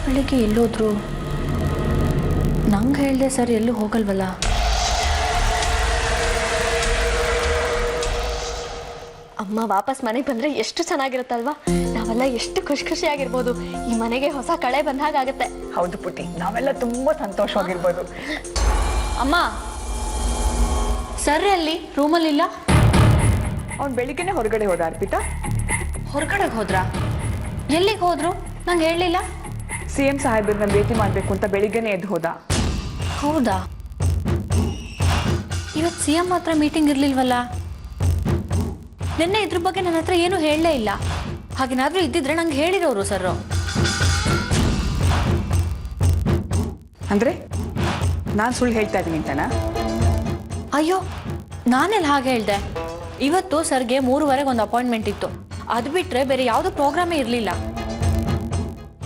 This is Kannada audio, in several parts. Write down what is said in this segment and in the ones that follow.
ಬೆಳಿಗ್ಗೆ ಎಲ್ಲೋದ್ರು? ನಂಗೆ ಹೇಳಿದೆ ಸರ್ ಎಲ್ಲೂ ಹೋಗಲ್ವಲ್ಲ. ಅಮ್ಮ ವಾಪಸ್ ಮನೆಗೆ ಬಂದ್ರೆ ಎಷ್ಟು ಚೆನ್ನಾಗಿರುತ್ತಲ್ವಾ? ನಾವೆಲ್ಲ ಎಷ್ಟು ಖುಷಿಯಾಗಿರ್ಬೋದು. ಈ ಮನೆಗೆ ಹೊಸ ಕಳೆ ಬಂದಾಗತ್ತೆ. ಹೌದು ಪುಟ್ಟಿ, ನಾವೆಲ್ಲ ತುಂಬಾ ಸಂತೋಷವಾಗಿರ್ಬೋದು. ಅಮ್ಮ, ಸರ್ ಎಲ್ಲಿ? ರೂಮಲ್ಲಿಲ್ಲ? ಅವ್ನು ಬೆಳಿಗ್ಗೆನೆ ಹೊರಗಡೆ ಹೋದ ಅರ್ಪಿತಾ. ಹೊರಗಡೆಗೆ ಹೋದ್ರಾ? ಎಲ್ಲಿಗೆ ಹೋದ್ರು? ನಂಗೆ ಹೇಳಲಿಲ್ಲ. CM ಸಾಹೇಬ್ರನ್ನ ಭೇಟಿ ಮಾಡಬೇಕು ಅಂತ ಬೆಳಿಗ್ಗೆನೆ ಎದ್ದು ಹೋದ. ಹೌದಾ? ಇವತ್ತು CM ಹತ್ರ ಮೀಟಿಂಗ್ ಇರಲಿಲ್ವಲ್ಲ? ನಿನ್ನೆ ಇದ್ರ ಬಗ್ಗೆ ನನ್ನ ಹತ್ರ ಏನೂ ಹೇಳಲೇ ಇಲ್ಲ. ಹಾಗೇನಾದ್ರೂ ಇದ್ದಿದ್ರೆ ನಂಗೆ ಹೇಳಿರೋರು ಸರ್. ಅಂದ್ರೆ ನಾನು ಸುಳ್ಳು ಹೇಳ್ತಾ ಇದ್ದೀನಿ ಅಂತನಾ? ಅಯ್ಯೋ, ನಾನೆಲ್ಲ ಹಾಗೆ ಹೇಳ್ದೆ. ಇವತ್ತು ಸರ್ಗೆ 3:15 ಒಂದು ಅಪಾಯಿಂಟ್ಮೆಂಟ್ ಇತ್ತು. ಅದು ಬಿಟ್ರೆ ಬೇರೆ ಯಾವುದೋ ಪ್ರೋಗ್ರಾಮೇ ಇರಲಿಲ್ಲ.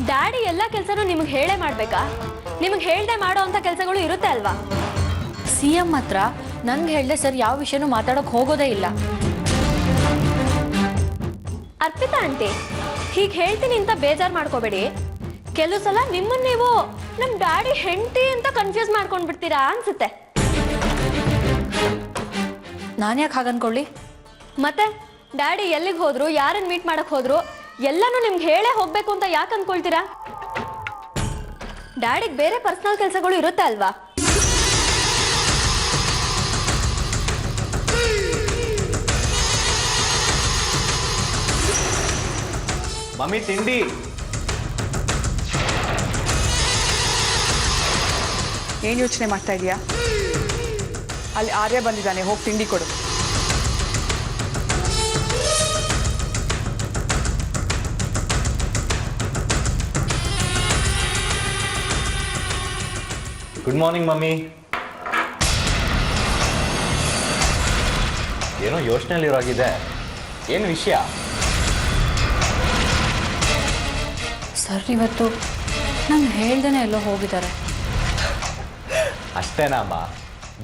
ಡ್ಯಾಡಿ ಎಲ್ಲ ಕೆಲಸನೂ ನಿಮ್ಗೆ ಹೇಳೇ ಮಾಡ್ಬೇಕಾ? ನಿಮ್ಗೆ ಹೇಳ್ದೆ ಮಾಡೋ ಅಂತ ಕೆಲಸಗಳು ಇರುತ್ತೆ ಅಲ್ವಾ? CM ಹತ್ರ ನಂಗೆ ಹೇಳ್ದೆ ಸರ್ ಯಾವ ವಿಷಯನೂ ಮಾತಾಡೋಕೆ ಹೋಗೋದೇ ಇಲ್ಲ. ಅರ್ಪಿತಾ ಆಂಟಿ, ಹೀಗೆ ಹೇಳ್ತೀನಿ ಅಂತ ಬೇಜಾರು ಮಾಡ್ಕೋಬೇಡಿ. ಕೆಲವು ಸಲ ನಿಮ್ಮನ್ನ ನೀವು ನಮ್ಮ ಡ್ಯಾಡಿ ಹೆಂಡತಿ ಅಂತ ಕನ್ಫ್ಯೂಸ್ ಮಾಡ್ಕೊಂಡು ಬಿಡ್ತೀರಾ ಅನ್ಸುತ್ತೆ. ನಾನು ಯಾಕೆ ಹಾಗನ್ಕೊಳ್ಳಿ? ಮತ್ತೆ ಡ್ಯಾಡಿ ಎಲ್ಲಿಗೆ ಹೋದ್ರು, ಯಾರನ್ನ ಮೀಟ್ ಮಾಡಕ್ ಹೋದ್ರು ಎಲ್ಲನೂ ನಿಮ್ಗೆ ಹೇಳೇ ಹೋಗ್ಬೇಕು ಅಂತ ಯಾಕೆ ಅನ್ಕೊಳ್ತೀರಾ? ಡ್ಯಾಡಿಗೆ ಬೇರೆ ಪರ್ಸನಲ್ ಕೆಲಸಗಳು ಇರುತ್ತೆ ಅಲ್ವಾ? ಮಮ್ಮಿ ತಿಂಡಿ. ಏನು ಯೋಚನೆ ಮಾಡ್ತಾ ಇದೀಯಾ? ಅಲ್ಲಿ ಆರ್ಯ ಬಂದಿದ್ದಾನೆ, ಹೋಗಿ ತಿಂಡಿ ಕೊಡು. Good morning mummy. ಏನೋ ಯೋಚನೆಯಲ್ಲಿರೋಗಿದೆ. ಏನು ವಿಷಯ? ಸರ್ ಇವತ್ತು ನಂಗೆ ಹೇಳ್ದೇನೆ ಎಲ್ಲೋ ಹೋಗಿದ್ದಾರೆ. ಅಷ್ಟೇನಾ ಅಮ್ಮ?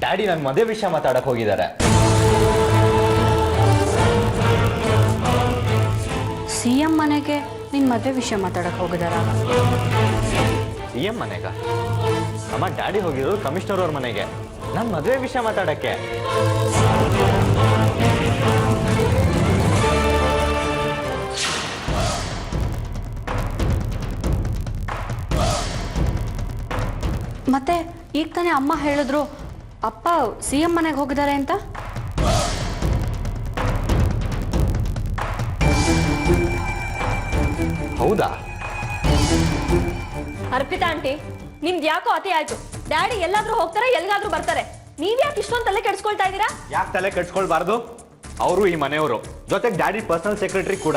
ಡ್ಯಾಡಿ ನನ್ನ ಮದುವೆ ವಿಷಯ ಮಾತಾಡಕ್ಕೆ ಹೋಗಿದ್ದಾರೆ. CM ಮನೆಗೆ ನಿನ್ನ ಮದುವೆ ವಿಷಯ ಮಾತಾಡಕ್ಕೆ ಹೋಗಿದ್ದಾರಾ? CM ಮನೆಗ? ಅಮ್ಮ, ಡ್ಯಾಡಿ ಹೋಗಿರೋದು ಕಮಿಷನರ್ ಅವ್ರ ಮನೆಗೆ ನನ್ನ ಮದುವೆ ವಿಷಯ ಮಾತಾಡಕ್ಕೆ. ಮತ್ತೆ ಈಗ ತಾನೇ ಅಮ್ಮ ಹೇಳಿದ್ರು ಅಪ್ಪ CM ಮನೆಗೆ ಹೋಗಿದ್ದಾರೆ ಅಂತ. ಹೌದಾ? ಅರ್ಪಿತಾ ಆಂಟಿ, ನಿಮ್ದು ಯಾಕೋ ಅತಿ ಆಯ್ತು. ಡ್ಯಾಡಿ ಎಲ್ಲಾದ್ರೂ ಹೋಗ್ತಾರೆ, ಎಲ್ಲಿಗಾದ್ರೂ ಬರ್ತಾರೆ. ನೀವ್ ಯಾಕೆ ಇಷ್ಟೊಂದು ತಲೆ ಕೆಡ್ಸ್ಕೊಳ್ತಾ ಇದ್ದೀರಾ? ಯಾಕೆ ತಲೆ ಕೆಡ್ಸ್ಕೊಳ್ಬಾರ್ದು? ಅವರು ಈ ಮನೆಯವರು, ಜೊತೆಗೆ ಡ್ಯಾಡಿ ಪರ್ಸನಲ್ ಸೆಕ್ರೆಟರಿ ಕೂಡ.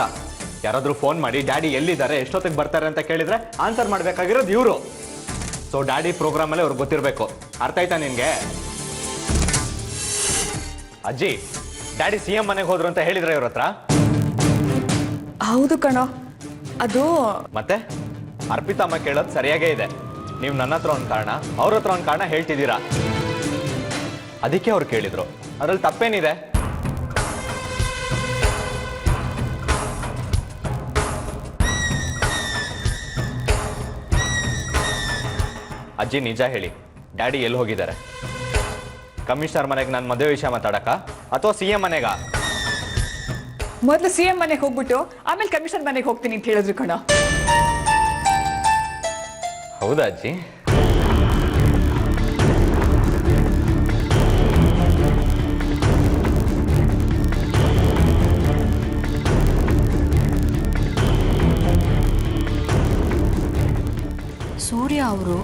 ಯಾರಾದ್ರೂ ಫೋನ್ ಮಾಡಿ ಡ್ಯಾಡಿ ಎಲ್ಲಿದ್ದಾರೆ, ಎಷ್ಟೊತ್ತಿಗೆ ಬರ್ತಾರೆ ಅಂತ ಕೇಳಿದ್ರೆ ಆನ್ಸರ್ ಮಾಡ್ಬೇಕಾಗಿರೋದು ಇವರು. ಸೊ ಡ್ಯಾಡಿ ಪ್ರೋಗ್ರಾಮ್ ಅಲ್ಲಿ ಅವ್ರಿಗೆ ಗೊತ್ತಿರಬೇಕು. ಅರ್ಥ ಆಯ್ತಾ ನಿನ್ಗೆ? ಅಜ್ಜಿ, ಡ್ಯಾಡಿ CM ಮನೆಗೆ ಹೋದ್ರು ಅಂತ ಹೇಳಿದ್ರೆ ಇವ್ರ ಹತ್ರ? ಹೌದು ಕಣೋ. ಅದು ಮತ್ತೆ ಅರ್ಪಿತಾ ಅಮ್ಮ ಕೇಳೋದು ಸರಿಯಾಗೇ ಇದೆ. ನೀವು ನನ್ನ ಹತ್ರ ಒಂದು ಕಾರಣ, ಅವ್ರ ಹತ್ರ ಒಂದು ಕಾರಣ ಹೇಳ್ತಿದ್ದೀರಾ. ಅದಕ್ಕೆ ಅವ್ರು ಕೇಳಿದ್ರು, ಅದ್ರಲ್ಲಿ ತಪ್ಪೇನಿದೆ? ಅಜ್ಜಿ ನಿಜ ಹೇಳಿ, ಡ್ಯಾಡಿ ಎಲ್ಲಿ ಹೋಗಿದ್ದಾರೆ? ಕಮಿಷನರ್ ಮನೆಗೆ ನನ್ನ ಮದುವೆ ವಿಷಯ ಮಾತಾಡಕ ಅಥವಾ CM ಮನೆಗ? ಮೊದಲು CM ಮನೆಗೆ ಹೋಗ್ಬಿಟ್ಟು ಆಮೇಲೆ ಕಮಿಷನರ್ ಮನೆಗೆ ಹೋಗ್ತೀನಿ ಅಂತ ಹೇಳಿದ್ರು ಕಣ. ಹೌದಾ ಅಜ್ಜಿ? ಸೂರ್ಯ ಅವರು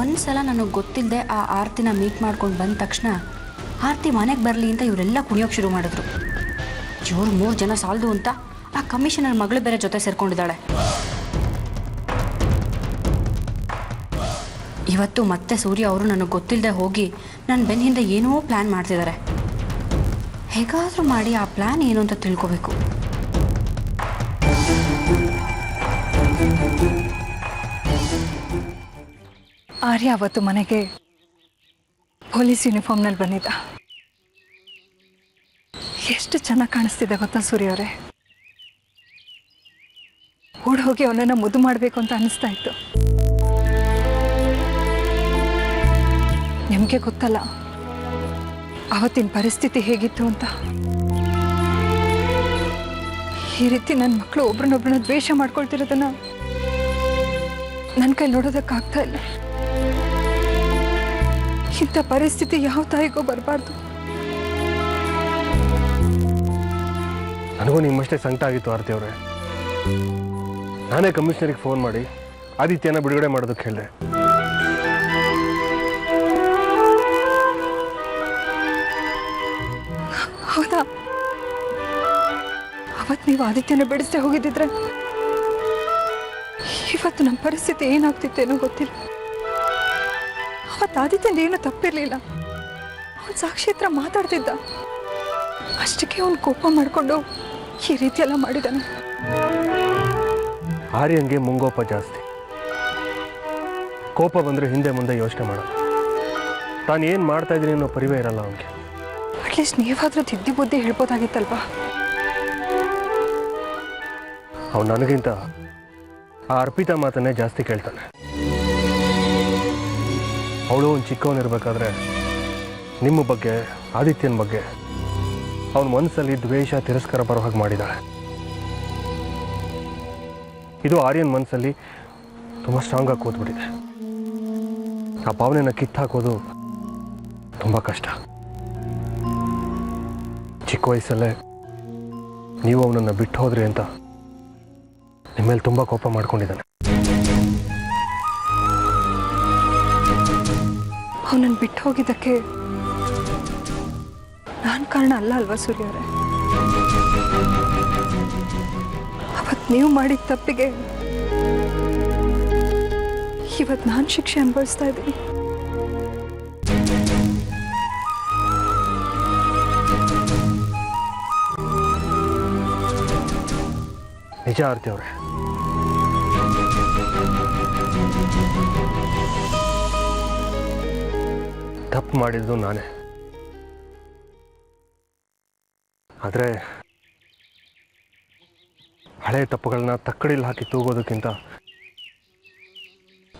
ಒಂದ್ಸಲ ನನಗೆ ಗೊತ್ತಿಲ್ಲದೆ ಆ ಆರ್ತಿನ ಮೀಟ್ ಮಾಡ್ಕೊಂಡು ಬಂದ ತಕ್ಷಣ ಆರ್ತಿ ಮನೆಗೆ ಬರಲಿ ಅಂತ ಇವರೆಲ್ಲ ಕುಣಿಯೋಕೆ ಶುರು ಮಾಡಿದ್ರು. ಇವ್ರು 3 ಜನ ಸಾಲದು ಅಂತ ಆ ಕಮಿಷನರ್ ಮಗಳು ಬೇರೆ ಜೊತೆ ಸೇರ್ಕೊಂಡಿದ್ದಾಳೆ. ಇವತ್ತು ಮತ್ತೆ ಸೂರ್ಯ ಅವರು ನನಗೆ ಗೊತ್ತಿಲ್ಲದೆ ಹೋಗಿ ನನ್ನ ಬೆನ್ನ ಹಿಂದೆ ಏನೋ ಪ್ಲ್ಯಾನ್ ಮಾಡ್ತಿದ್ದಾರೆ. ಹೇಗಾದರೂ ಮಾಡಿ ಆ ಪ್ಲ್ಯಾನ್ ಏನು ಅಂತ ತಿಳ್ಕೋಬೇಕು. ಆರ್ಯ ಅವತ್ತು ಮನೆಗೆ ಪೊಲೀಸ್ ಯೂನಿಫಾರ್ಮ್ನಲ್ಲಿ ಬಂದಿದ್ದ. ಎಷ್ಟು ಚೆನ್ನಾಗಿ ಕಾಣಿಸ್ತಿದೆ ಗೊತ್ತಾ ಸೂರ್ಯ ಅವರೇ? ಓಡ್ ಹೋಗಿ ಅವನನ್ನು ಮುದ್ದು ಮಾಡಬೇಕು ಅಂತ ಅನಿಸ್ತಾ ಇತ್ತು. ನಿಮಗೆ ಗೊತ್ತಲ್ಲ ಅವತ್ತಿನ ಪರಿಸ್ಥಿತಿ ಹೇಗಿತ್ತು ಅಂತ. ಈ ರೀತಿ ನನ್ನ ಮಕ್ಕಳು ಒಬ್ರನ್ನೊಬ್ರನ್ನ ದ್ವೇಷ ಮಾಡ್ಕೊಳ್ತಿರೋದನ್ನ ನನ್ನ ಕೈ ನೋಡೋದಕ್ಕಾಗ್ತಾ ಇಲ್ಲ. ಇಂಥ ಪರಿಸ್ಥಿತಿ ಯಾವ ತಾಯಿಗೂ ಬರಬಾರ್ದು. ನನಗೂ ನಿಮ್ಮಷ್ಟೇ ಸಂಕಟ ಆಗಿತ್ತು ಆರತಿ ಅವರೇ. ನಾನೇ ಕಮಿಷನರಿಗೆ ಫೋನ್ ಮಾಡಿ ಆದಿತ್ಯನ ಬಿಡುಗಡೆ ಮಾಡೋದಕ್ಕೆ ಹೇಳಿದೆ. ಹೌದಾ? ಅವತ್ತು ನೀವು ಆದಿತ್ಯನ ಬಿಡಿಸದೆ ಹೋಗಿದ್ದಿದ್ರೆ ಇವತ್ತು ನಮ್ಮ ಪರಿಸ್ಥಿತಿ ಏನಾಗ್ತಿತ್ತೇನೋ ಗೊತ್ತಿಲ್ಲ. ಅವತ್ತು ಆದಿತ್ಯಂದು ಏನೂ ತಪ್ಪಿರಲಿಲ್ಲ. ಅವನು ಸಾಕ್ಷಿ ಹತ್ರ ಮಾತಾಡ್ತಿದ್ದ. ಅಷ್ಟಕ್ಕೆ ಅವನು ಕೋಪ ಮಾಡಿಕೊಂಡು ಈ ರೀತಿ ಎಲ್ಲ ಮಾಡಿದ್ದಾನೆ. ಆರ್ಯನ್ಗೆ ಮುಂಗೋಪ ಜಾಸ್ತಿ. ಕೋಪ ಬಂದರೆ ಹಿಂದೆ ಮುಂದೆ ಯೋಚನೆ ಮಾಡೋದು. ತಾನು ಏನು ಮಾಡ್ತಾ ಇದ್ದೀನಿ ಅನ್ನೋ ಪರಿವೇ ಇರಲ್ಲ ಅವನಿಗೆ. ಅಟ್ಲೀಸ್ಟ್ ನೀವಾದ್ರೂ ತಿದ್ದಿ ಬುದ್ಧಿ ಹೇಳ್ಬೋದಾಗಿತ್ತಲ್ವಾ? ಅವನು ನನಗಿಂತ ಆ ಅರ್ಪಿತಾ ಮಾತನ್ನೇ ಜಾಸ್ತಿ ಕೇಳ್ತಾನೆ. ಅವಳು ಒಂದು ಚಿಕ್ಕವನಿರ್ಬೇಕಾದ್ರೆ ನಿಮ್ಮ ಬಗ್ಗೆ, ಆದಿತ್ಯನ ಬಗ್ಗೆ ಅವನ ಮನಸ್ಸಲ್ಲಿ ದ್ವೇಷ, ತಿರಸ್ಕಾರ ಬರೋ ಹಾಗೆ ಮಾಡಿದ್ದಾಳೆ. ಇದು ಆರ್ಯನ್ ಮನಸ್ಸಲ್ಲಿ ತುಂಬ ಸ್ಟ್ರಾಂಗಾಗಿ ಕೂತ್ಬಿಟ್ಟಿದೆ. ಆ ಭಾವನೆನ ಕಿತ್ತಾಕೋದು ತುಂಬ ಕಷ್ಟ. ಚಿಕ್ಕ ವಯಸ್ಸಲ್ಲೇ ನೀವು ಅವನನ್ನು ಬಿಟ್ಟು ಹೋದ್ರಿ ಅಂತ ನಿಮ್ಮ ಮೇಲೆ ತುಂಬ ಕೋಪ ಮಾಡ್ಕೊಂಡಿದ್ದಾನೆ. ಅವನನ್ನು ಬಿಟ್ಟು ಹೋಗಿದ್ದಕ್ಕೆ ನಾನು ಕಾರಣ ಅಲ್ಲ ಅಲ್ವಾ ಸೂರ್ಯ ಅವರೇ? ಅವತ್ತು ನೀವು ಮಾಡಿದ ತಪ್ಪಿಗೆ ಇವತ್ತು ನಾನು ಶಿಕ್ಷೆ ಅನುಭವಿಸ್ತಾ ಇದ್ದೀನಿ. ನಿಜ ಆರ್ತಿ ಅವರೇ, ತಪ್ಪು ಮಾಡಿದ್ದು ನಾನೇ. ಆದರೆ ಹಳೆ ತಪ್ಪುಗಳನ್ನ ತಕ್ಕಡಿಲಿ ಹಾಕಿ ತೂಗೋದಕ್ಕಿಂತ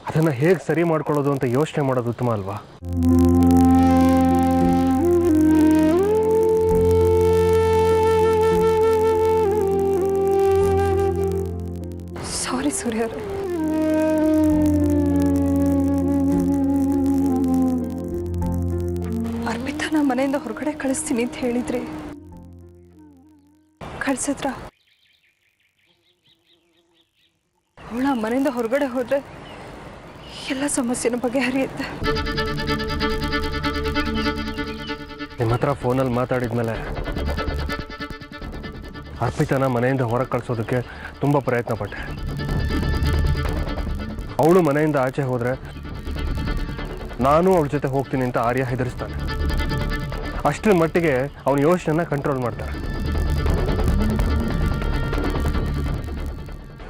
ಅದನ್ನು ಹೇಗೆ ಸರಿ ಮಾಡ್ಕೊಳ್ಳೋದು ಅಂತ ಯೋಚನೆ ಮಾಡೋದು ಉತ್ತಮ ಅಲ್ವಾ? ಸಾರಿ ಸೂರ್ಯ ಅವರೇ. ಅರ್ಪಿತಾನ ಮನೆಯಿಂದ ಹೊರಗಡೆ ಕಳಿಸ್ತೀನಿ ಅಂತ ಹೇಳಿದ್ರಿ, ಕಳ್ಸಿದ್ರ? ಅವಳ ಮನೆಯಿಂದ ಹೊರಗಡೆ ಹೋದ್ರೆ ಎಲ್ಲ ಸಮಸ್ಯೆನ ಬಗೆಹರಿಯುತ್ತೆ. ನಿಮ್ಮ ಹತ್ರ ಫೋನಲ್ಲಿ ಮಾತಾಡಿದ್ಮೇಲೆ ಅರ್ಪಿತಾನ ಮನೆಯಿಂದ ಹೊರಗೆ ಕಳಿಸೋದಕ್ಕೆ ತುಂಬ ಪ್ರಯತ್ನ ಪಟ್ಟೆ. ಅವಳು ಮನೆಯಿಂದ ಆಚೆ ಹೋದರೆ ನಾನು ಅವಳ ಜೊತೆ ಹೋಗ್ತೀನಿ ಅಂತ ಆರ್ಯ ಹೆದರಿಸ್ತಾನೆ. ಅಷ್ಟರ ಮಟ್ಟಿಗೆ ಅವನ ಯೋಚನೆನ ಕಂಟ್ರೋಲ್ ಮಾಡ್ತಾರೆ.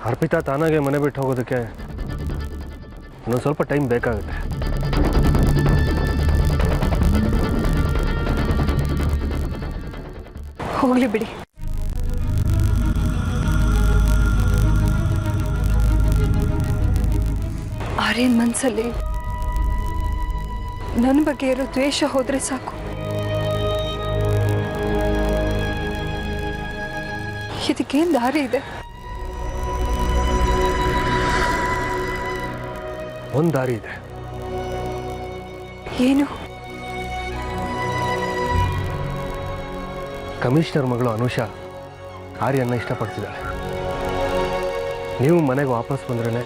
ಅರ್ಪಿತಾ ತಾನಾಗೆ ಮನೆ ಬಿಟ್ಟು ಹೋಗೋದಕ್ಕೆ ಇನ್ನೊಂದು ಸ್ವಲ್ಪ ಟೈಮ್ ಬೇಕಾಗುತ್ತೆ. ಹೋಗ್ಲಿ ಬಿಡಿ. ಆರ್ಯನ್ ಮನಸ್ಸಲ್ಲಿ ನನ್ನ ಬಗ್ಗೆ ಇರೋ ದ್ವೇಷ ಹೋದ್ರೆ ಸಾಕು. ಇದಕ್ಕೇನು ದಾರಿ ಇದೆ? ಒಂದು ದಾರಿ ಇದೆ. ಏನು? ಕಮಿಷನರ್ ಮಗಳು ಅನುಷಾ ಆರ್ಯನ್ನ ಇಷ್ಟಪಡ್ತಿದ್ದಾಳೆ. ನೀವು ಮನೆಗೆ ವಾಪಸ್ ಬಂದ್ರೇ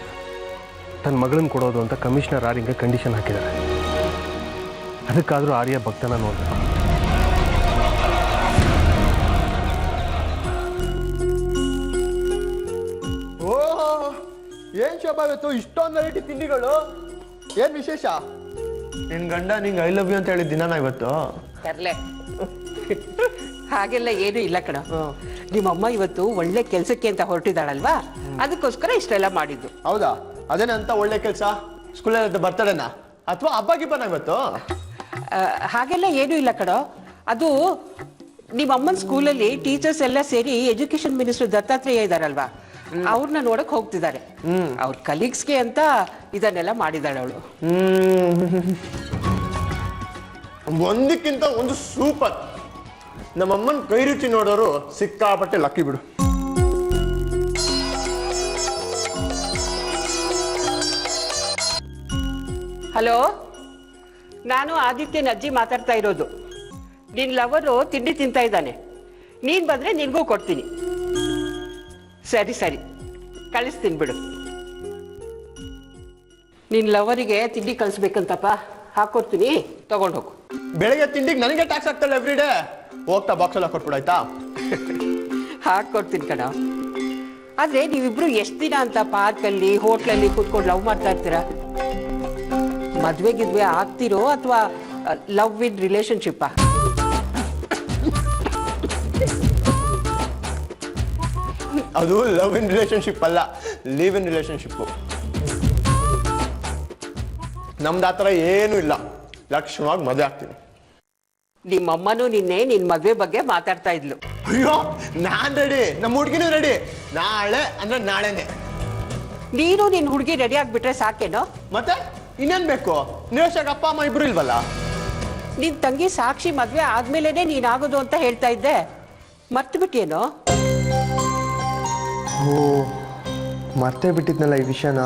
ತನ್ನ ಮಗಳನ್ನ ಕೊಡೋದು ಅಂತ ಕಮಿಷನರ್ ಆರ್ಯಂಗೆ ಕಂಡೀಷನ್ ಹಾಕಿದ್ದಾರೆ. ಅದಕ್ಕಾದರೂ ಆರ್ಯ ಭಕ್ತನ ನೋಡಬೇಕು. ಏನ್ ಶೋಭಾ ಇವತ್ತು ಇಷ್ಟೊಂದು ವೆರೈಟಿ ತಿಂಡಿಗಳು? ಏನ್ ವಿಶೇಷ? ನಿನ್ ಗಂಡ ನಿಂಗೆ ಐ ಲವ್ ಯು ಅಂತ ಹೇಳಿದ ದಿನಾನ ಇವತ್ತು? ತರ್ಲೆ ಹಾಗೆಲ್ಲ ಏನೂ ಇಲ್ಲ ಕಣ. ನಿಮ್ಮಮ್ಮ ಇವತ್ತು ಒಳ್ಳೆ ಕೆಲ್ಸಕ್ಕೆ ಅಂತ ಹೊರಟಿದ್ದಾಳಲ್ವಾ, ಅದಕ್ಕೋಸ್ಕರ ಇಷ್ಟೆಲ್ಲ ಮಾಡಿದ್ದು. ಹೌದಾ? ಅದೇನಂತ ಒಳ್ಳೆ ಕೆಲಸ? ಸ್ಕೂಲಲ್ಲಿ ಬರ್ತಡೇನಾ ಅಥವಾ ಹಬ್ಬ ಗಿಬ್ಬನ ಇವತ್ತು? ಹಾಗೆಲ್ಲ ಏನೂ ಇಲ್ಲ ಕಣ. ಅದು ನಿಮ್ಮಮ್ಮನ ಸ್ಕೂಲಲ್ಲಿ ಟೀಚರ್ಸ್ ಎಲ್ಲ ಸೇರಿ ಎಜುಕೇಶನ್ ಮಿನಿಸ್ಟರ್ ದತ್ತಾತ್ರೇಯ ಇದ್ದಾರಲ್ವಾ, ಅವ್ರನ್ನ ನೋಡಕ್ ಹೋಗ್ತಿದ್ದಾರೆ. ಅವ್ರ ಕಲೀಗ್ಸ್ಗೆ ಅಂತ ಇದನ್ನೆಲ್ಲ ಮಾಡಿದಾಳೆ ಅವಳು. ಒಂದಕ್ಕಿಂತ ಒಂದು ಸೂಪರ್. ನಮ್ಮಮ್ಮನ ಕೈ ರುಚಿ ನೋಡೋರು ಸಿಕ್ಕಾಪಟ್ಟೆ ಲಕ್ಕಿ ಬಿಡು. ಹಲೋ, ನಾನು ಆದಿತ್ಯನ ಅಜ್ಜಿ ಮಾತಾಡ್ತಾ ಇರೋದು. ನಿನ್ನ ಲವರು ತಿಂಡಿ ತಿಂತಾ ಇದ್ದಾನೆ. ನೀನು ಬಂದರೆ ನಿನಗೂ ಕೊಡ್ತೀನಿ. ಸರಿ ಸರಿ, ಕಳಿಸ್ತೀನಿ ಬಿಡು. ನಿನ್ನ ಲವರಿಗೆ ತಿಂಡಿ ಕಳಿಸ್ಬೇಕಂತಪ್ಪ, ಹಾಕೊಡ್ತೀನಿ, ತಗೊಂಡು ಹೋಗು. ಬೆಳಗ್ಗೆ ತಿಂಡಿಗೆ ನನಗೆ ಟ್ಯಾಕ್ಸ್ ಆಗ್ತಲ್ಲ ಎವ್ರಿ ಡೇ. ಹೋಗ್ತಾ ಬಾಕ್ಸ್ ಎಲ್ಲ ಕೊಟ್ಬಿಡಾಯ್ತಾ? ಹಾಕೊಡ್ತೀನಿ ಕಣ. ಆದರೆ ನೀವಿಬ್ರು ಎಷ್ಟು ದಿನ ಅಂತ ಪಾರ್ಕಲ್ಲಿ ಹೋಟ್ಲಲ್ಲಿ ಕೂತ್ಕೊಂಡು ಲವ್ ಮಾಡ್ತಾ ಇರ್ತೀರಾ? ಮದುವೆ ಆಗ್ತಿರೋ ಅಥವಾ ಲವ್ ಇನ್ ರಿಲೇಶನ್ಶಿಪ್ಪಾ? ಅದು ಲವ್ ಇನ್ ರಿಲೇಶನ್ಶಿಪ್ ಅಲ್ಲ, ಲಿವ್ ಇನ್ ರಿಲೇಶನ್ಶಿಪ್ಪು. ನಮ್ದು ಆ ಥರ ಏನೂ ಇಲ್ಲ. ಲಕ್ಷಣವಾಗಿ ಮದುವೆ ಆಗ್ತೀನಿ. ನಿಮ್ಮಮ್ಮನೂ ನಿನ್ನೆ ನಿನ್ನ ಮದುವೆ ಬಗ್ಗೆ ಮಾತಾಡ್ತಾ ಇದ್ಲು. ಅಯ್ಯೋ, ನಾನ್ ರೆಡಿ, ನಮ್ಮ ಹುಡುಗಿನೂ ರೆಡಿ. ನಾಳೆ ಅಂದ್ರೆ ನಾಳೆನೆ. ನೀನು ನಿನ್ನ ಹುಡುಗಿ ರೆಡಿ ಆಗಿಬಿಟ್ರೆ ಸಾಕೇನೋ? ಮತ್ತೆ ಇನ್ನೇನ್ ಬೇಕು? ನಿವೇಶಾಗ ಅಪ್ಪ ಅಮ್ಮ ಇಬ್ರು ಇಲ್ವಲ್ಲ? ನಿನ್ನ ತಂಗಿ ಸಾಕ್ಷಿ ಮದುವೆ ಆದ್ಮೇಲೆನೆ ನೀನಾಗೋದು ಅಂತ ಹೇಳ್ತಾ ಇದ್ದೆ, ಮರ್ತು ಬಿಟ್ಟೇನೋ? ಓ, ಮರ್ತೇ ಬಿಟ್ಟಿದ್ನಲ್ಲ ಈ ವಿಷಯನ.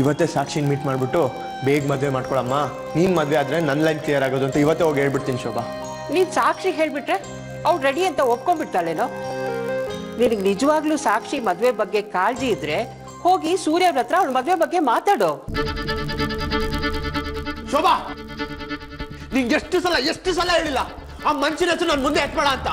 ಇವತ್ತೇ ಸಾಕ್ಷಿನ ಮೀಟ್ ಮಾಡ್ಬಿಟ್ಟು ಬೇಗ ಮದುವೆ ಮಾಡ್ಕೊಳಮ್ಮ, ನೀನ್ ಮದುವೆ ಆದ್ರೆ ನನ್ನ ಲೈನ್ ಕ್ಲಿಯರ್ ಆಗೋದು ಅಂತ ಇವತ್ತೇ ಹೋಗಿ ಹೇಳ್ಬಿಡ್ತೀನಿ ಶೋಭಾ. ನೀನು ಸಾಕ್ಷಿ ಹೇಳ್ಬಿಟ್ರೆ ಅವ್ಳು ರೆಡಿ ಅಂತ ಒಪ್ಕೊಂಡ್ಬಿಡ್ತಾಳೇನೋ? ನಿನಗೆ ನಿಜವಾಗ್ಲೂ ಸಾಕ್ಷಿ ಮದುವೆ ಬಗ್ಗೆ ಕಾಳಜಿ ಇದ್ರೆ ಹೋಗಿ ಸೂರ್ಯವ್ರ ಹತ್ರ ಅವಳ ಮದುವೆ ಬಗ್ಗೆ ಮಾತಾಡೋ. ಶೋಭಾ, ನಿಂಗೆ ಎಷ್ಟು ಸಲ ಹೇಳಿಲ್ಲ ಆ ಮನುಷ್ಯನ ಹೆಸರು ನನ್ನ ಮುಂದೆ ಎತ್ಬೇಡ ಅಂತ.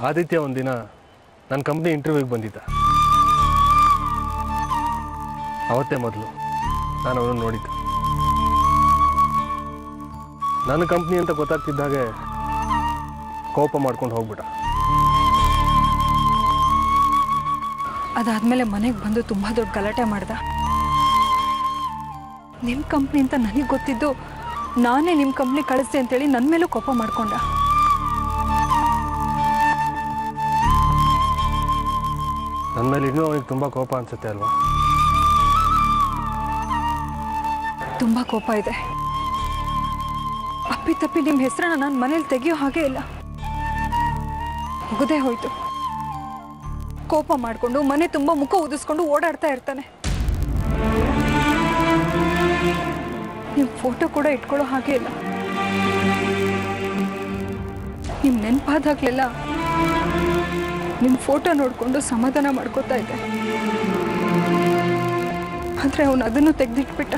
ಆದಿತ್ಯ ಒಂದಿನ ನನ್ನ ಕಂಪ್ನಿ ಇಂಟರ್ವ್ಯೂಗೆ ಬಂದಿದ್ದ. ಅವತ್ತೇ ಮೊದಲು ನಾನು ಅವನನ್ನು ನೋಡಿದ್ದೆ. ನನ್ನ ಕಂಪ್ನಿ ಅಂತ ಗೊತ್ತಾಗ್ತಿದ್ದಾಗೆ ಕೋಪ ಮಾಡ್ಕೊಂಡು ಹೋಗ್ಬಿಟ್ಟ. ಅದಾದ್ಮೇಲೆ ಮನೆಗೆ ಬಂದು ತುಂಬ ದೊಡ್ಡ ಗಲಾಟೆ ಮಾಡ್ದ. ನಿಮ್ಮ ಕಂಪ್ನಿ ಅಂತ ನನಗೆ ಗೊತ್ತಿದ್ದು ನಾನೇ ನಿಮ್ಮ ಕಂಪ್ನಿ ಕಳಿಸ್ದೆ ಅಂತೇಳಿ ನನ್ನ ಮೇಲೂ ಕೋಪ ಮಾಡ್ಕೊಂಡ. ನನ್ನ ಮೇಲೆ ಇನ್ನೂ ಅವನಿಗೆ ತುಂಬ ಕೋಪ ಅನ್ಸುತ್ತೆ ಅಲ್ವಾ? ತುಂಬ ಕೋಪ ಇದೆ. ಅಪ್ಪಿ ತಪ್ಪಿ ನಿಮ್ಮ ಹೆಸರನ್ನ ನಾನು ಮನೇಲಿ ತೆಗಿಯೋ ಹಾಗೆ ಇಲ್ಲ. ಮುಗದೇ ಹೋಯ್ತು. ಕೋಪ ಮಾಡಿಕೊಂಡು ಮನೆ ತುಂಬ ಮುಖ ಊದಿಸ್ಕೊಂಡು ಓಡಾಡ್ತಾ ಇರ್ತಾನೆ. ನಿಮ್ಮ ಫೋಟೋ ಕೂಡ ಇಟ್ಕೊಳ್ಳೋ ಹಾಗೆ ಇಲ್ಲ. ನಿಮ್ಮ ನೆನಪಾದಾಗಲೆಲ್ಲ ನಿಮ್ಮ ಫೋಟೋ ನೋಡಿಕೊಂಡು ಸಮಾಧಾನ ಮಾಡ್ಕೋತಾ ಇದ್ದೆ. ಆದರೆ ಅವನು ಅದನ್ನು ತೆಗೆದಿಟ್ಬಿಟ್ಟ.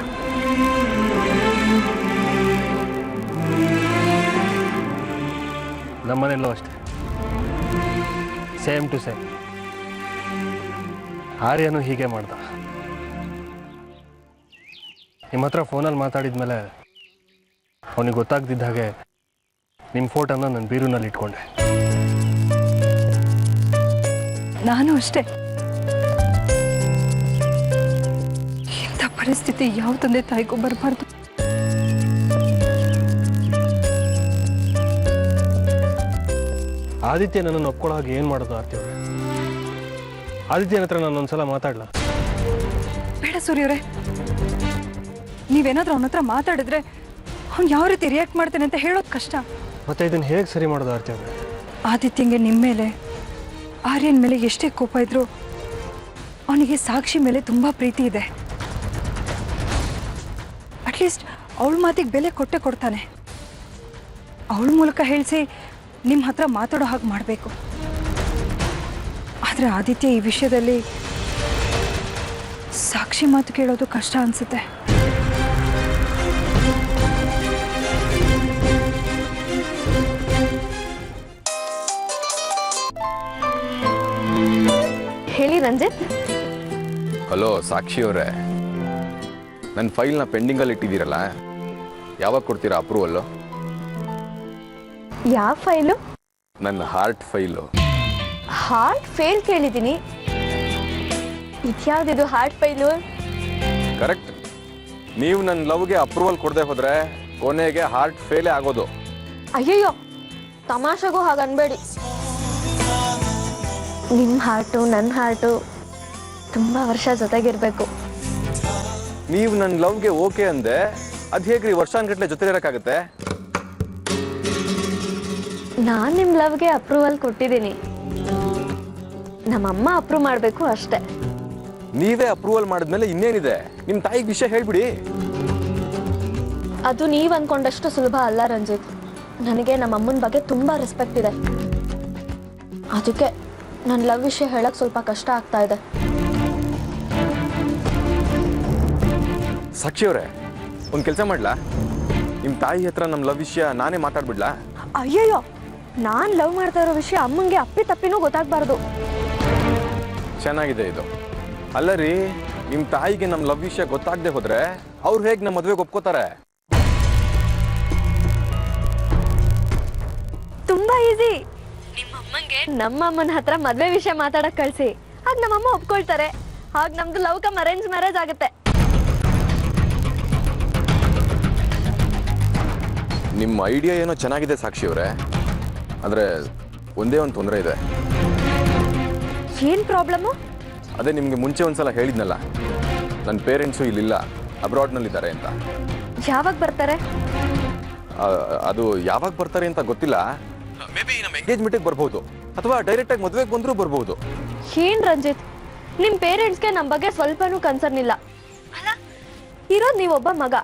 ನಮ್ಮನೆಯಲ್ಲೂ ಅಷ್ಟೇ, ಸೇಮ್ ಟು ಸೇಮ್. ಆರ್ಯನು ಹೀಗೆ ಮಾಡ್ದ. ನಿಮ್ಮ ಹತ್ರ ಫೋನಲ್ಲಿ ಮಾತಾಡಿದ ಮೇಲೆ ಅವನಿಗೆ ಗೊತ್ತಾಗ್ದಿದ್ದ ಹಾಗೆ ನಿಮ್ಮ ಫೋಟೋನ ನನ್ನ ಬೀರುನಲ್ಲಿ ಇಟ್ಕೊಂಡೆ. ನಾನು ಅಷ್ಟೇ. ಇಂಥ ಪರಿಸ್ಥಿತಿ ಯಾವ ತಂದೆ ತಾಯಿಗೂ ಬರಬಾರ್ದು. ಆದಿತ್ಯ ನನ್ನನ್ನು ಒಪ್ಕೊಳ್ಳೋ ಹಾಗೆ ಏನು ಮಾಡೋದು ಆರ್ತಿಯವ್ರೆ? ಆದಿತ್ಯನ ಹತ್ರ ನಾನು ಒಂದ್ಸಲ ಮಾತಾಡ್ಲಾ? ಬೇಡ ಸೂರ್ಯವ್ರೆ, ನೀವೇನಾದ್ರೂ ಅವನ ಹತ್ರ ಮಾತಾಡಿದ್ರೆ ಅವ್ನು ಯಾವ ರೀತಿ ರಿಯಾಕ್ಟ್ ಮಾಡ್ತಾನೆ ಅಂತ ಹೇಳೋದು ಕಷ್ಟ. ಮತ್ತೆ ಇದನ್ನು ಹೇಗೆ ಸರಿ ಮಾಡೋದು ಆರ್ತಿಯವ್ರೆ? ಆದಿತ್ಯಂಗೆ ನಿಮ್ಮ ಮೇಲೆ, ಆರ್ಯನ್ ಮೇಲೆ ಎಷ್ಟೇ ಕೋಪ ಇದ್ರು ಅವನಿಗೆ ಸಾಕ್ಷಿ ಮೇಲೆ ತುಂಬ ಪ್ರೀತಿ ಇದೆ. ಅಟ್ಲೀಸ್ಟ್ ಅವಳ ಮಾತಿಗೆ ಬೆಲೆ ಕೊಟ್ಟೆ ಕೊಡ್ತಾನೆ. ಅವಳ ಮೂಲಕ ಹೇಳಿಸಿ ನಿಮ್ಮ ಹತ್ರ ಮಾತಾಡೋ ಹಾಗೆ ಮಾಡಬೇಕು. ಆದರೆ ಆದಿತ್ಯ ಈ ವಿಷಯದಲ್ಲಿ ಸಾಕ್ಷಿ ಮಾತು ಕೇಳೋದು ಕಷ್ಟ ಅನಿಸುತ್ತೆ. ಹೇಳಿ ರಂಜಿತ್. ಹಲೋ ಸಾಕ್ಷಿ ಅವರೇ, ನನ್ನ ಫೈಲ್ನ ಪೆಂಡಿಂಗಲ್ಲಿ ಇಟ್ಟಿದ್ದೀರಲ್ಲ, ಯಾವಾಗ ಕೊಡ್ತೀರಾ ಅಪ್ರೂವಲ್ಲು? ಯಾವ ಫೈಲು? ನನ್ನ ಹಾರ್ಟ್ ಫೈಲು. ಹಾರ್ಟ್ ಫೇಲ್ ಕೇಳಿದ್ದೀನಿ. ಇದ್ಯಾವ್ದಿದು ಹಾರ್ಟ್ ಫೇಲು? ಕರೆಕ್ಟ್. ನೀವು ನನ್ನ ಲವ್ಗೆ ಅಪ್ರೂವಲ್ ಕೊಡದೆ ಹೋದ್ರೆ ಕೊನೆಗೆ ಹಾರ್ಟ್ ಫೇಲೇ ಆಗೋದು. ಅಯ್ಯಯ್ಯೋ, ತಮಾಷೆಗೂ ಹಾಗನ್ಬೇಡಿ. ನಿಮ್ಮ ಹಾರ್ಟು ನನ್ನ ಹಾರ್ಟು ತುಂಬ ವರ್ಷ ಜೊತೆಗಿರ್ಬೇಕು. ನೀವು ನನ್ನ ಲವ್ಗೆ ಓಕೆ ಅಂದೆ, ಅದು ಹೇಗ್ರಿ ವರ್ಷಾನ್ಗಟ್ಲೆ ಜೊತೆ ಇರೋಕ್ಕಾಗತ್ತೆ? ನಾನು ನಿಮ್ಮ ಲವ್ಗೆ ಅಪ್ರೂವಲ್ ಕೊಟ್ಟಿದ್ದೀನಿ. ನಮ್ಮಮ್ಮ ಅಪ್ರೂವ್ ಮಾಡಬೇಕು ಅಷ್ಟೇ. ನೀವೇ ಅಪ್ರೂವಲ್ ಮಾಡಿದ್ಮೇಲೆ ಇನ್ನೇನಿದೆ? ನಿಮ್ಮ ತಾಯಿಗೆ ವಿಷಯ ಹೇಳ್ಬಿಡಿ. ಅದು ನೀವು ಅಂದ್ಕೊಂಡಷ್ಟು ಸುಲಭ ಅಲ್ಲ ರಂಜಿತ್. ನನಗೆ ನಮ್ಮಮ್ಮನ ಬಗ್ಗೆ ತುಂಬ ರೆಸ್ಪೆಕ್ಟ್ ಇದೆ. ಅದಕ್ಕೆ ನನ್ನ ಲವ್ ವಿಷಯ ಹೇಳಕ್ಕೆ ಸ್ವಲ್ಪ ಕಷ್ಟ ಆಗ್ತಾ ಇದೆ. ಸಾಕ್ಷಿ ಅವರೇ, ಒಂದು ಕೆಲಸ ಮಾಡ್ಲಾ? ನಿಮ್ಮ ತಾಯಿ ಹತ್ರ ನಮ್ಮ ಲವ್ ವಿಷಯ ನಾನೇ ಮಾತಾಡ್ಬಿಡ್ಲಾ? ಅಯ್ಯಯ್ಯೋ, ನಾನು ಲವ್ ಮಾಡ್ತಾ ಇರೋ ವಿಷಯ ಅಮ್ಮಂಗೆ ಅಪ್ಪಿ ತಪ್ಪಿನೂ ಗೊತ್ತಾಗಬಾರ್ದು. ಚೆನ್ನಾಗಿದೆ ಇದು. ಅಲ್ಲ ರೀ, ನಿಮ್ಮ ತಾಯಿಗೆ ನಮ್ಮ ಲವ್ ವಿಷಯ ಗೊತ್ತಾಗದೆ ಹೋದ್ರೆ ಅವ್ರು ಹೇಗೆ ನಮ್ಮ ಮದುವೆಗೆ ಒಪ್ಕೋತಾರೆ? ತುಂಬಾ ಈಸಿ. ನಿಮ್ಮಮ್ಮಂಗೆ ನಮ್ಮಮ್ಮನ ಹತ್ರ ಮದ್ವೆ ವಿಷಯ ಮಾತಾಡಕ್ ಕಳ್ಸಿ, ಆಗ ನಮ್ಮಮ್ಮ ಒಪ್ಕೊಳ್ತಾರೆ. ಆಗ ನಮ್ದು ಲವ್ ಕಮ್ ಅರೇಂಜ್ ಮ್ಯಾರೇಜ್ ಆಗುತ್ತೆ. ನಿಮ್ಮ ಐಡಿಯಾ ಏನೋ ಚೆನ್ನಾಗಿದೆ ಸಾಕ್ಷಿ ಅವರೇ, ಆದರೆ ಒಂದೇ ಒಂದು ತೊಂದರೆ ಇದೆ. ಏನ್ ಪ್ರಾಬ್ಲಮ್ಮು? ಅದೇ ನಿಮಗೆ ಮುಂಚೆ ಒಂದ್ಸಲ ಹೇಳಿದ್ನಲ್ಲ, ನನ್ನ ಪೇರೆಂಟ್ಸು ಇಲ್ಲಿಲ್ಲ, ಅಬ್ರಾಡ್ನಲ್ಲಿದ್ದಾರೆ ಅಂತ. ಯಾವಾಗ ಬರ್ತಾರೆ? ಅದು ಯಾವಾಗ ಬರ್ತಾರೆ ಅಂತ ಗೊತ್ತಿಲ್ಲ. ಮೇ ಬಿ ನಮ್ಮ ಎಂಗೇಜ್ಮೆಂಟಿಗೆ ಬರ್ಬೋದು, ಅಥವಾ ಡೈರೆಕ್ಟಾಗಿ ಮದುವೆಗೆ ಬಂದರೂ ಬರ್ಬೋದು. ಏನ್ ರಂಜಿತ್, ನಿಮ್ ಪೇರೆಂಟ್ಸ್ಗೆ ನಮ್ಮ ಬಗ್ಗೆ ಸ್ವಲ್ಪನೂ ಕನ್ಸರ್ನ್ ಇಲ್ಲ ಅಲ್ಲ? ಇರೋದು ನೀವೊಬ್ಬ ಮಗ,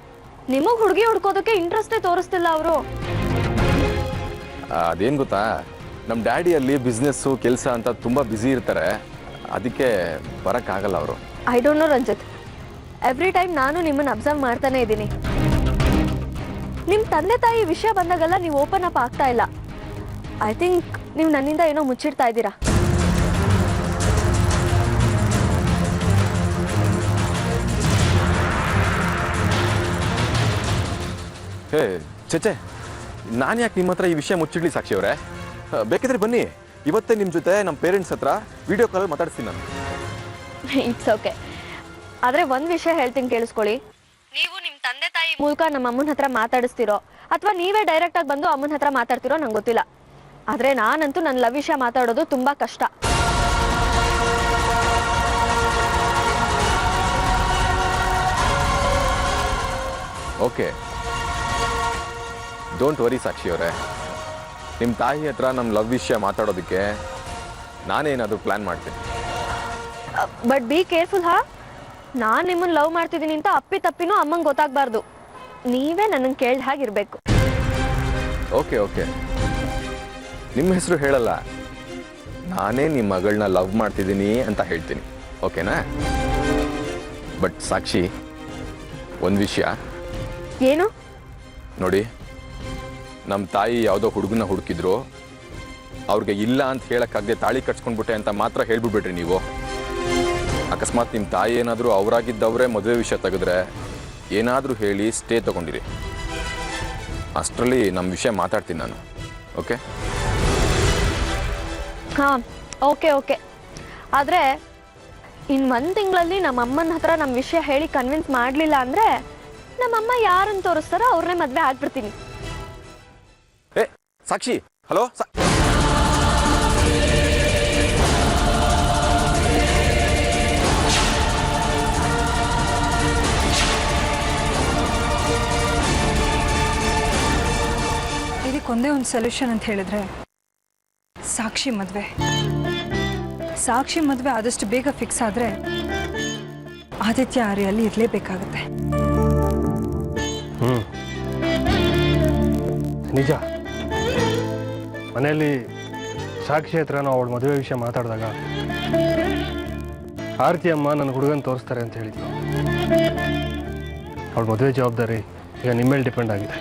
ನಿಮಗ್ ಹುಡುಗಿ ಹುಡ್ಕೋದಕ್ಕೆ ಇಂಟ್ರೆಸ್ಟೇ ತೋರಿಸ್ತಿಲ್ಲ ಅವರು. ಅದೇನು ಗೊತ್ತಾ, ನಮ್ಮ ಡ್ಯಾಡಿಯಲ್ಲಿ ಬಿಸ್ನೆಸ್ಸು ಕೆಲಸ ಅಂತ ತುಂಬ ಬ್ಯುಸಿ ಇರ್ತಾರೆ, ಅದಕ್ಕೆ ಬರೋಕ್ಕಾಗಲ್ಲ ಅವರು. I don't know Ranjit, every time ನಾನು ನಿಮ್ಮನ್ನು ಅಬ್ಸರ್ವ್ ಮಾಡ್ತಾನೆ ಇದ್ದೀನಿ. ನಿಮ್ಮ ತಂದೆ ತಾಯಿ ವಿಷಯ ಬಂದಾಗೆಲ್ಲ ನೀವು ಓಪನ್ ಅಪ್ ಆಗ್ತಾ ಇಲ್ಲ. ಐ ಥಿಂಕ್ ನೀವು ನನ್ನಿಂದ ಏನೋ ಮುಚ್ಚಿಡ್ತಾ ಇದ್ದೀರಾ. ಹೇ ಚೇಚೆ, ನಾನು ಯಾಕೆ ನಿಮ್ಮ ಹತ್ರ ಈ ವಿಷಯ ಮುಚ್ಚಿಡ್ಲಿ ಸಾಕ್ಷಿ ಅವರೇ? ಬೇಕಿದ್ರೆ ಬನ್ನಿ, ಇವತ್ತೇ ನಿಮ್ಮ ಜೊತೆ ನಮ್ಮ ಪೇರೆಂಟ್ಸ್ ಹತ್ರ ವಿಡಿಯೋ ಕಾಲಲ್ಲಿ ಮಾತಾಡ್ತೀನಿ ನಾನು. It's okay. ಆದರೆ ಒಂದು ವಿಷಯ ಹೇಳ್ತೀನಿ, ಕೇಳಿಸ್ಕೊಳ್ಳಿ. ನೀವು ನಿಮ್ಮ ತಂದೆ ತಾಯಿ ಮೂಲಕ ನಮ್ಮ ಅಮ್ಮನ ಹತ್ರ ಮಾತಾಡಿಸ್ತಿರೋ ಅಥವಾ ನೀವೇ ಡೈರೆಕ್ಟಾಗಿ ಬಂದು ಅಮ್ಮನ ಹತ್ರ ಮಾತಾಡ್ತಿರೋ ನಂಗೆ ಗೊತ್ತಿಲ್ಲ. ಆದರೆ ನಾನಂತೂ ನನ್ನ ಲವ್ ವಿಷಯ ಮಾತಾಡೋದು ತುಂಬ ಕಷ್ಟ. ಓಕೆ, ಡೋಂಟ್ ವರಿ ಸಾಕ್ಷಿ ಅವರೇ, ನಿಮ್ಮ ತಾಯಿ ಹತ್ರ ನಮ್ಮ ಲವ್ ವಿಷಯ ಮಾತಾಡೋದಕ್ಕೆ ನಾನೇನಾದರೂ ಪ್ಲ್ಯಾನ್ ಮಾಡ್ತೀನಿ. ಬಟ್ ಬಿ ಕೇರ್ಫುಲ್ ಹಾ. ನಾನು ನಿಮ್ಮನ್ನು ಲವ್ ಮಾಡ್ತಿದ್ದೀನಿ ಅಂತ ಅಪ್ಪಿ ತಪ್ಪಿನೂ ಅಮ್ಮಂಗೆ ಗೊತ್ತಾಗಬಾರ್ದು. ನೀವೇ ನನಗೆ ಕೇಳಿದ ಹಾಗಿರ್ಬೇಕು. ಓಕೆ ಓಕೆ, ನಿಮ್ಮ ಹೆಸರು ಹೇಳಲ್ಲ, ನಾನೇ ನಿಮ್ಮ ಮಗಳನ್ನ ಲವ್ ಮಾಡ್ತಿದ್ದೀನಿ ಅಂತ ಹೇಳ್ತೀನಿ, ಓಕೆನಾ? ಬಟ್ ಸಾಕ್ಷಿ, ಒಂದು ವಿಷಯ. ಏನು? ನೋಡಿ, ನಮ್ಮ ತಾಯಿ ಯಾವುದೋ ಹುಡುಗನ ಹುಡುಕಿದ್ರು, ಅವ್ರಿಗೆ ಇಲ್ಲ ಅಂತ ಹೇಳಕ್ಕಾಗದೆ ತಾಳಿ ಕಟ್ಸ್ಕೊಂಡ್ಬಿಟ್ಟೆ ಅಂತ ಮಾತ್ರ ಹೇಳ್ಬಿಡ್ಬೇಡ್ರಿ ನೀವು. ಅಕಸ್ಮಾತ್ ನಿಮ್ಮ ತಾಯಿ ಏನಾದರೂ ಅವರಾಗಿದ್ದವರೇ ಮದುವೆ ವಿಷಯ ತೆಗೆದ್ರೆ ಏನಾದರೂ ಹೇಳಿ ಸ್ಟೇ ತಗೊಂಡಿರಿ. ಅಷ್ಟರಲ್ಲಿ ನಮ್ಮ ವಿಷಯ ಮಾತಾಡ್ತೀನಿ ನಾನು, ಓಕೆ? ಹಾಂ, ಓಕೆ ಓಕೆ. ಆದರೆ ಇನ್ನು 1 ತಿಂಗಳಲ್ಲಿ ನಮ್ಮ ಅಮ್ಮನ ಹತ್ರ ನಮ್ಮ ವಿಷಯ ಹೇಳಿ ಕನ್ವಿನ್ಸ್ ಮಾಡಲಿಲ್ಲ ಅಂದರೆ ನಮ್ಮಮ್ಮ ಯಾರನ್ನು ತೋರಿಸ್ತಾರೋ ಅವ್ರನ್ನೇ ಮದುವೆ ಆಗ್ಬಿಡ್ತೀನಿ. ಏ ಸಾಕ್ಷಿ, ಹಲೋ. ಇದಕ್ಕೊಂದೇ ಒಂದು ಸೊಲ್ಯೂಷನ್ ಅಂತ ಹೇಳಿದ್ರೆ ಸಾಕ್ಷಿ ಮದುವೆ. ಸಾಕ್ಷಿ ಮದುವೆ ಆದಷ್ಟು ಬೇಗ ಫಿಕ್ಸ್ ಆದರೆ ಆದಿತ್ಯ ಆರ್ಯಲ್ಲಿ ಇರಲೇಬೇಕಾಗುತ್ತೆ. ನಿಜ. ಮನೆಯಲ್ಲಿ ಸಾಕ್ಷಿ ಹತ್ರ ನಾವು ಅವಳ ಮದುವೆ ವಿಷಯ ಮಾತಾಡಿದಾಗ ಆರತಿ ಅಮ್ಮ ನನ್ನ ಹುಡುಗನ ತೋರಿಸ್ತಾರೆ ಅಂತ ಹೇಳಿದ್ಲು. ಅವಳ ಮದುವೆ ಜವಾಬ್ದಾರಿ ಈಗ ನಿಮ್ಮ ಮೇಲೆ ಡಿಪೆಂಡ್ ಆಗಿದೆ.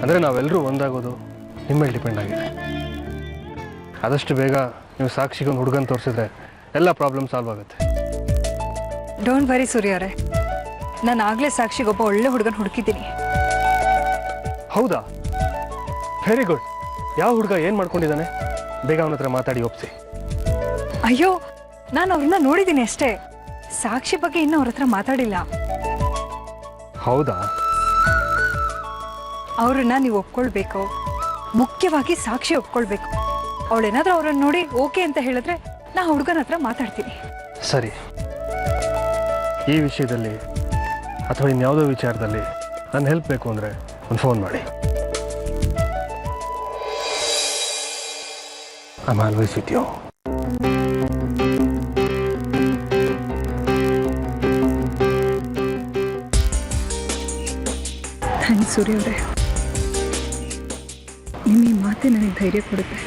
ಅಂದರೆ ನಾವೆಲ್ಲರೂ ಒಂದಾಗೋದು ನಿಮ್ಮ ಮೇಲೆ ಡಿಪೆಂಡ್ ಆಗಿದೆ. ಆದಷ್ಟು ಬೇಗ ನೀವು ಸಾಕ್ಷಿಗೊಂದು ಹುಡುಗನ ತೋರಿಸಿದ್ರೆ ಎಲ್ಲ ಪ್ರಾಬ್ಲಮ್ ಸಾಲ್ವ್ ಆಗುತ್ತೆ. ಡೋಂಟ್ ವರಿ ಸೂರ್ಯಾರೆ, ನಾನು ಆಗಲೇ ಸಾಕ್ಷಿಗೊಬ್ಬ ಒಳ್ಳೆ ಹುಡುಗನ ಹುಡುಕಿದ್ದೀನಿ. ಹೌದಾ? Very good. ಯಾವ ಹುಡುಗ ಏನು ಮಾಡ್ಕೊಂಡಿದ್ದಾನೆ? ಬೇಗ ಅವನ ಹತ್ರ ಮಾತಾಡಿ ಒಪ್ಸಿ. ಅಯ್ಯೋ, ನಾನು ಅವ್ರನ್ನ ನೋಡಿದ್ದೀನಿ ಅಷ್ಟೇ. ಸಾಕ್ಷಿ ಬಗ್ಗೆ ಇನ್ನೂ ಅವ್ರ ಹತ್ರ ಮಾತಾಡಿಲ್ಲ. ಹೌದಾ? ಅವ್ರನ್ನ ನೀವು ಒಪ್ಕೊಳ್ಬೇಕು, ಮುಖ್ಯವಾಗಿ ಸಾಕ್ಷಿ ಒಪ್ಕೊಳ್ಬೇಕು. ಅವಳೇನಾದ್ರೂ ಅವ್ರನ್ನ ನೋಡಿ ಓಕೆ ಅಂತ ಹೇಳಿದ್ರೆ ನಾ ಹುಡುಗನ ಹತ್ರ ಮಾತಾಡ್ತೀನಿ. ಸರಿ, ಈ ವಿಷಯದಲ್ಲಿ ಅಥವಾ ಇನ್ಯಾವುದೋ ವಿಚಾರದಲ್ಲಿ ನನ್ನ ಹೆಲ್ಪ್ ಬೇಕು ಅಂದರೆ ಒಂದು ಫೋನ್ ಮಾಡಿ. I am always with you. Thanks Surya ಅವರೇ. ನಿಮ್ಮ ಈ ಮಾತೆ ನನಗೆ ಧೈರ್ಯ ಕೊಡುತ್ತೆ.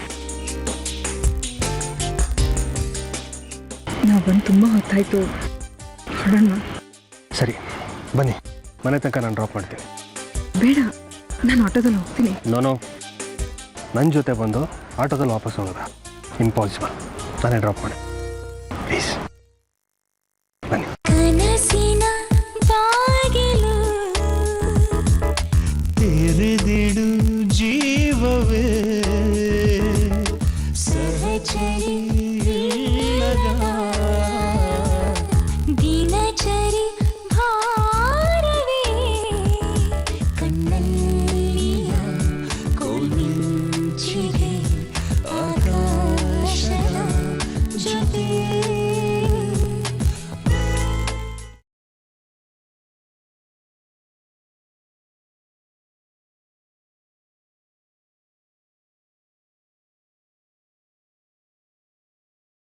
ನಾವು ಬಂದು ತುಂಬ ಹೊತ್ತಾಯಿತು, ಹೊರಡೋಣ. ಸರಿ ಬನ್ನಿ, ಮನೆ ತನಕ ನಾನು ಡ್ರಾಪ್ ಮಾಡ್ತೀನಿ. ಬೇಡ, ನಾನು ಆಟೋದಲ್ಲಿ ಹೋಗ್ತೀನಿ. ನೋನೋ, ನನ್ನ ಜೊತೆ ಬಂದು ಆಟೋದಲ್ಲಿ ವಾಪಸ್ ಹೋಗೋದಾ? ಇಂಪಾಸಿಬಲ್. ನಾನೇ ಡ್ರಾಪ್ ಮಾಡಿ, ಪ್ಲೀಸ್ ಬನ್ನಿ. ಕನಸಿನ ಬಾಗಿಲು ತೆರೆದಿಡು.